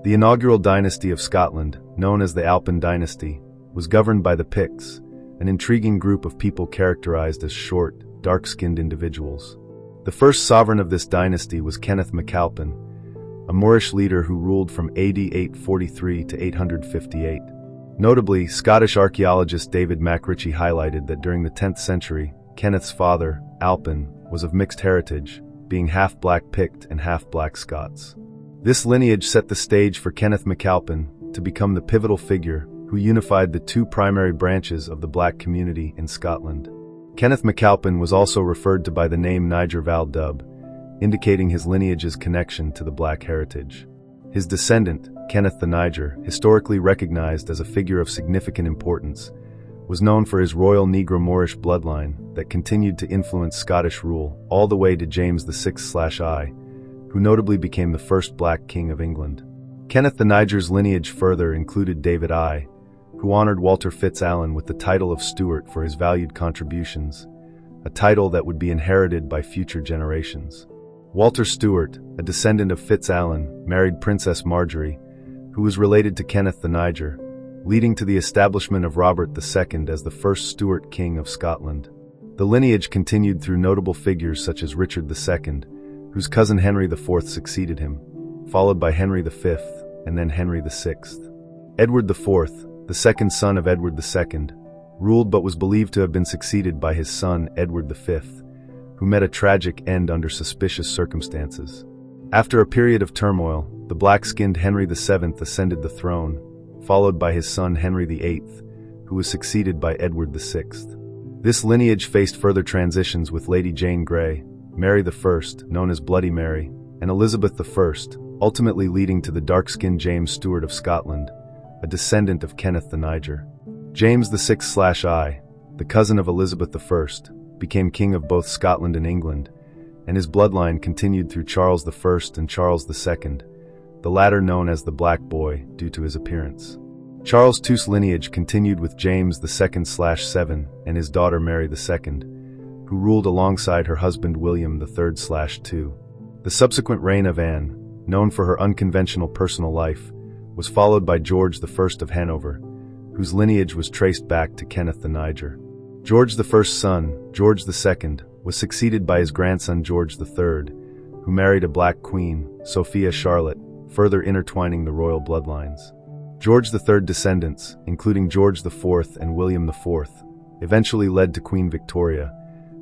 The inaugural dynasty of Scotland, known as the Alpin dynasty, was governed by the Picts, an intriguing group of people characterized as short, dark-skinned individuals. The first sovereign of this dynasty was Kenneth MacAlpin, a Moorish leader who ruled from AD 843 to 858. Notably, Scottish archaeologist David MacRitchie highlighted that during the 10th century, Kenneth's father, Alpin, was of mixed heritage, being half-black Pict and half-black Scots. This lineage set the stage for Kenneth MacAlpin to become the pivotal figure who unified the two primary branches of the black community in Scotland. Kenneth MacAlpin was also referred to by the name Niger Val Dub, indicating his lineage's connection to the black heritage. His descendant, Kenneth the Niger, historically recognized as a figure of significant importance, was known for his royal Negro-Moorish bloodline that continued to influence Scottish rule all the way to James VI/I, who notably became the first black king of England. Kenneth the Niger's lineage further included David I, who honored Walter FitzAlan with the title of Stuart for his valued contributions, a title that would be inherited by future generations. Walter Stuart, a descendant of FitzAlan, married Princess Marjorie, who was related to Kenneth the Niger, leading to the establishment of Robert II as the first Stuart king of Scotland. The lineage continued through notable figures such as Richard II, whose cousin Henry IV succeeded him, followed by Henry V and then Henry VI. Edward IV, the second son of Edward II, ruled but was believed to have been succeeded by his son Edward V, who met a tragic end under suspicious circumstances. After a period of turmoil, the black-skinned Henry VII ascended the throne, followed by his son Henry VIII, who was succeeded by Edward VI. This lineage faced further transitions with Lady Jane Grey, Mary I, known as Bloody Mary, and Elizabeth I, ultimately leading to the dark-skinned James Stuart of Scotland, a descendant of Kenneth the Niger. James VI/I, the cousin of Elizabeth I, became king of both Scotland and England, and his bloodline continued through Charles I and Charles II, the latter known as the Black Boy due to his appearance. Charles II's lineage continued with James II/VII and his daughter Mary II, who ruled alongside her husband William III/II. The subsequent reign of Anne, known for her unconventional personal life, was followed by George I of Hanover, whose lineage was traced back to Kenneth the Niger. George I's son, George II, was succeeded by his grandson George III, who married a black queen, Sophia Charlotte, further intertwining the royal bloodlines. George III descendants, including George IV and William IV, eventually led to Queen Victoria,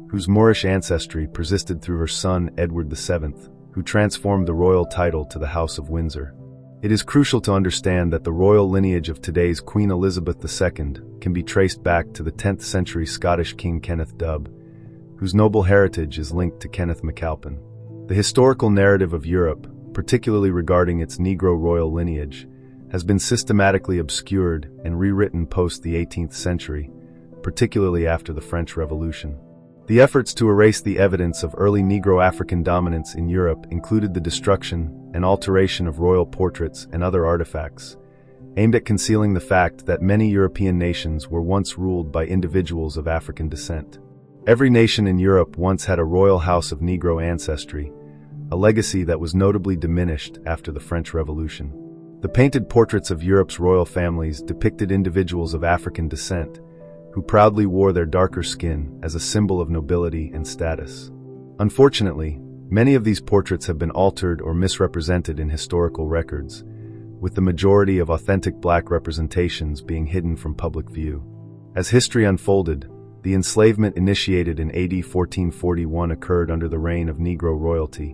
whose Moorish ancestry persisted through her son Edward VII, who transformed the royal title to the House of Windsor. It is crucial to understand that the royal lineage of today's Queen Elizabeth II can be traced back to the 10th century Scottish King Kenneth Dub, whose noble heritage is linked to Kenneth MacAlpin. The historical narrative of Europe, particularly regarding its Negro royal lineage, has been systematically obscured and rewritten post the 18th century, particularly after the French Revolution. The efforts to erase the evidence of early Negro African dominance in Europe included the destruction and alteration of royal portraits and other artifacts, aimed at concealing the fact that many European nations were once ruled by individuals of African descent. Every nation in Europe once had a royal house of Negro ancestry, a legacy that was notably diminished after the French Revolution. The painted portraits of Europe's royal families depicted individuals of African descent, who proudly wore their darker skin as a symbol of nobility and status. Unfortunately, many of these portraits have been altered or misrepresented in historical records, with the majority of authentic black representations being hidden from public view. As history unfolded, the enslavement initiated in AD 1441 occurred under the reign of Negro royalty,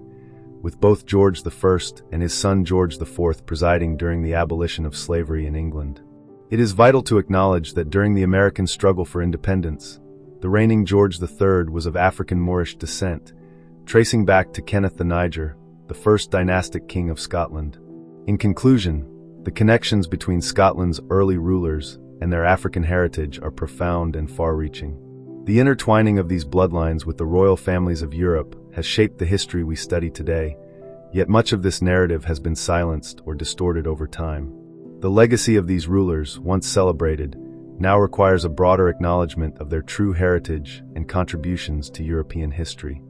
with both George I and his son George IV presiding during the abolition of slavery in England. It is vital to acknowledge that during the American struggle for independence, the reigning George III was of African Moorish descent, tracing back to Kenneth the Niger, the first dynastic king of Scotland. In conclusion, the connections between Scotland's early rulers and their African heritage are profound and far-reaching. The intertwining of these bloodlines with the royal families of Europe has shaped the history we study today, yet much of this narrative has been silenced or distorted over time. The legacy of these rulers, once celebrated, now requires a broader acknowledgement of their true heritage and contributions to European history.